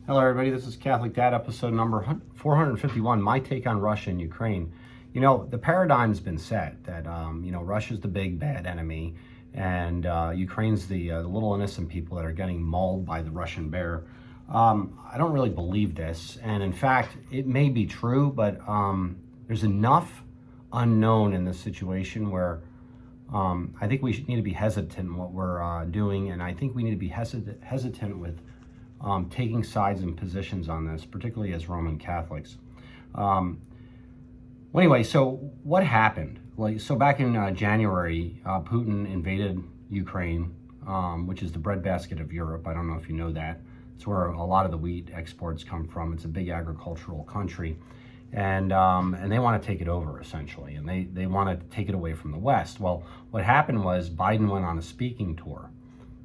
Hello, everybody. This is Catholic Dad, episode number 451, My Take on Russia and Ukraine. You know, the paradigm's been set that, Russia's the big bad enemy and Ukraine's the little innocent people that are getting mauled by the Russian bear. I don't really believe this. And in fact, it may be true, but there's enough unknown in this situation where I think we need to be hesitant in what we're doing. And I think we need to be hesitant with taking sides and positions on this, particularly as Roman Catholics. Anyway, so what happened? So back in January, Putin invaded Ukraine, which is the breadbasket of Europe. I don't know if you know that. It's where a lot of the wheat exports come from. It's a big agricultural country. And they want to take it over, essentially. And they want to take it away from the West. Well, what happened was Biden went on a speaking tour.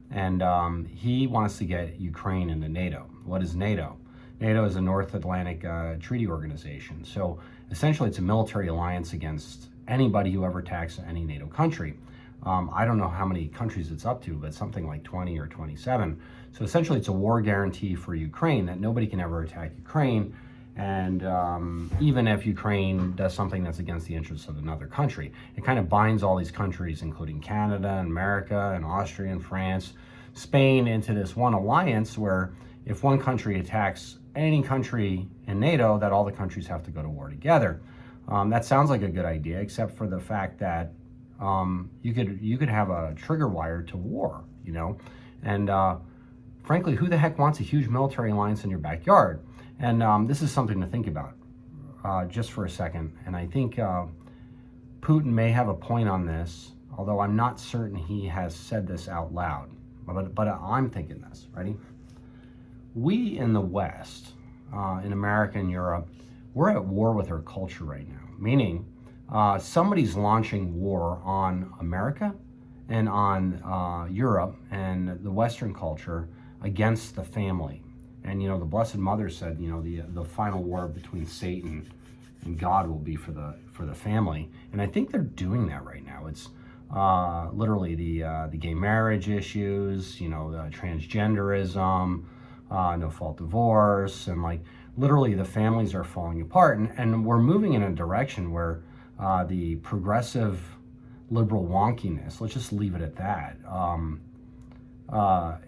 And he wants to get Ukraine into NATO. What is NATO? NATO is a North Atlantic Treaty Organization. So essentially it's a military alliance against anybody who ever attacks any NATO country. I don't know how many countries it's up to, but something like 20 or 27. So essentially it's a war guarantee for Ukraine that nobody can ever attack Ukraine. And even if Ukraine does something that's against the interests of another country, it kind of binds all these countries, including Canada and America and Austria and France, Spain, into this one alliance where if one country attacks any country in NATO, that all the countries have to go to war together. That sounds like a good idea, except for the fact that you could have a trigger wire to war, and frankly, who the heck wants a huge military alliance in your backyard? And this is something to think about just for a second. And I think Putin may have a point on this, although I'm not certain he has said this out loud. But I'm thinking this. Ready? We in the West, in America and Europe, we're at war with our culture right now. Meaning somebody's launching war on America and on Europe and the Western culture against the family. And, the Blessed Mother said, the final war between Satan and God will be for the family. And I think they're doing that right now. It's literally the gay marriage issues, the transgenderism, no-fault divorce, and literally the families are falling apart. And we're moving in a direction where the progressive liberal wonkiness, let's just leave it at that,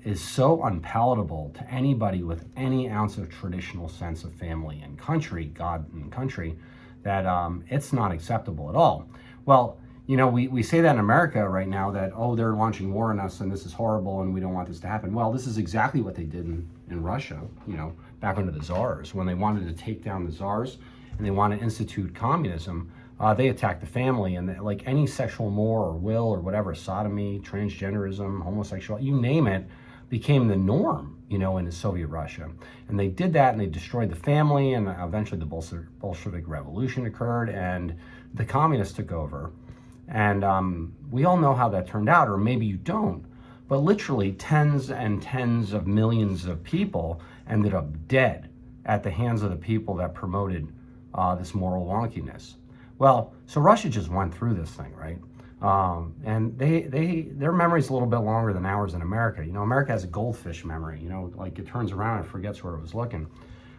is so unpalatable to anybody with any ounce of traditional sense of family and country, God and country, that it's not acceptable at all. Well, we say that in America right now that, they're launching war on us and this is horrible and we don't want this to happen. Well, this is exactly what they did in Russia, back under the czars. When they wanted to take down the czars and they wanted to institute communism, they attacked the family, and like any sexual more or will or whatever, sodomy, transgenderism, homosexuality, you name it, became the norm, in the Soviet Russia. And they did that, and they destroyed the family, and eventually the Bolshevik Revolution occurred, and the communists took over. And we all know how that turned out, or maybe you don't, but literally tens and tens of millions of people ended up dead at the hands of the people that promoted this moral wonkiness. Well, so Russia just went through this thing, right? And their memory's a little bit longer than ours in America. America has a goldfish memory, it turns around and forgets where it was looking.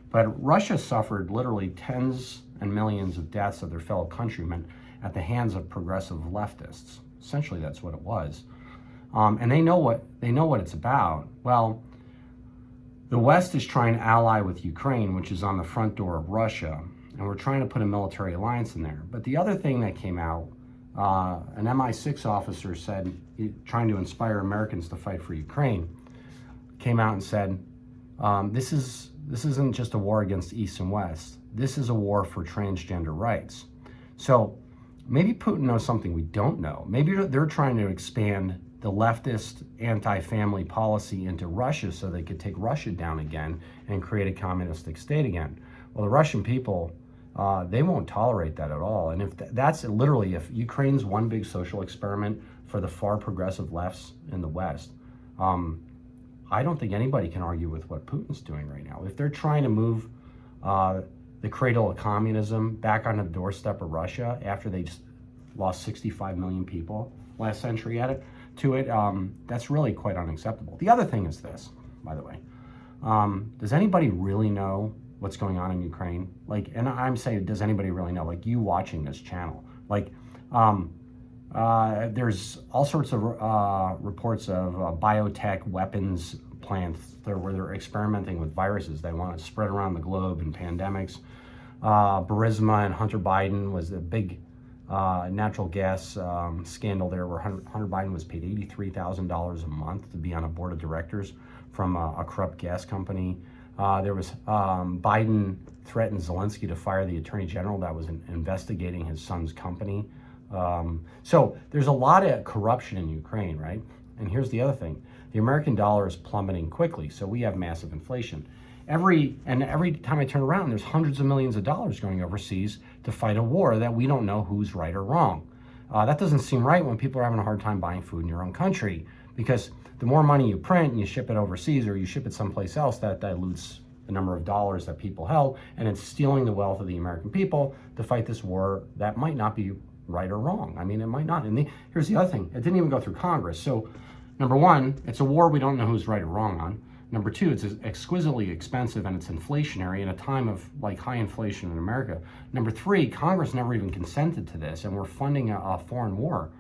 But Russia suffered literally tens and millions of deaths of their fellow countrymen at the hands of progressive leftists. Essentially, that's what it was. And they know what it's about. Well, the West is trying to ally with Ukraine, which is on the front door of Russia. And we're trying to put a military alliance in there. But the other thing that came out, an MI6 officer said, trying to inspire Americans to fight for Ukraine, came out and said, this isn't just a war against East and West. This is a war for transgender rights. So maybe Putin knows something we don't know. Maybe they're trying to expand the leftist anti-family policy into Russia so they could take Russia down again and create a communistic state again. Well, the Russian people, they won't tolerate that at all. And if that's literally, if Ukraine's one big social experiment for the far progressive lefts in the West, I don't think anybody can argue with what Putin's doing right now. If they're trying to move the cradle of communism back on the doorstep of Russia after they just lost 65 million people last century to it, that's really quite unacceptable. The other thing is this, by the way. Does anybody really know what's going on in Ukraine? Like, and I'm saying, does anybody really know? Like, you watching this channel, like, there's all sorts of reports of biotech weapons plants where they're experimenting with viruses they want to spread around the globe in pandemics. Burisma and Hunter Biden was a big natural gas scandal there, where Hunter Biden was paid $83,000 a month to be on a board of directors from a corrupt gas company. There was Biden threatened Zelensky to fire the attorney general that was investigating his son's company. So there's a lot of corruption in Ukraine, right? And here's the other thing. The American dollar is plummeting quickly, so we have massive inflation. Every time I turn around, there's hundreds of millions of dollars going overseas to fight a war that we don't know who's right or wrong. That doesn't seem right when people are having a hard time buying food in your own country, because the more money you print and you ship it overseas or you ship it someplace else, that dilutes the number of dollars that people held, and it's stealing the wealth of the American people to fight this war that might not be right or wrong. I mean, it might not. And here's the other thing. It didn't even go through Congress. So, number one, it's a war we don't know who's right or wrong on. Number two, it's exquisitely expensive and it's inflationary in a time of like high inflation in America. Number three, Congress never even consented to this, and we're funding a foreign war.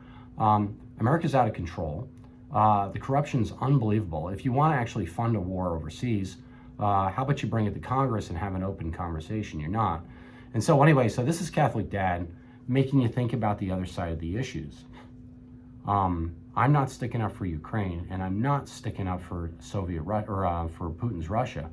America's out of control. The corruption's unbelievable. If you want to actually fund a war overseas, how about you bring it to Congress and have an open conversation? You're not. And so anyway, so this is Catholic Dad making you think about the other side of the issues. I'm not sticking up for Ukraine, and I'm not sticking up for for Putin's Russia.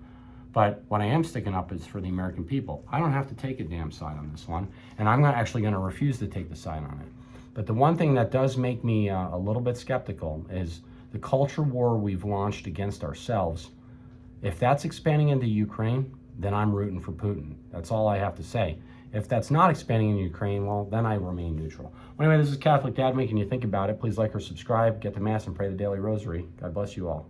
But what I am sticking up is for the American people. I don't have to take a damn side on this one, and I'm actually going to refuse to take the side on it. But the one thing that does make me a little bit skeptical is the culture war we've launched against ourselves. If that's expanding into Ukraine, then I'm rooting for Putin. That's all I have to say. If that's not expanding in Ukraine, well, then I remain neutral. Well, anyway, this is Catholic Dad making you think about it. Please like or subscribe, get the Mass, and pray the Daily Rosary. God bless you all.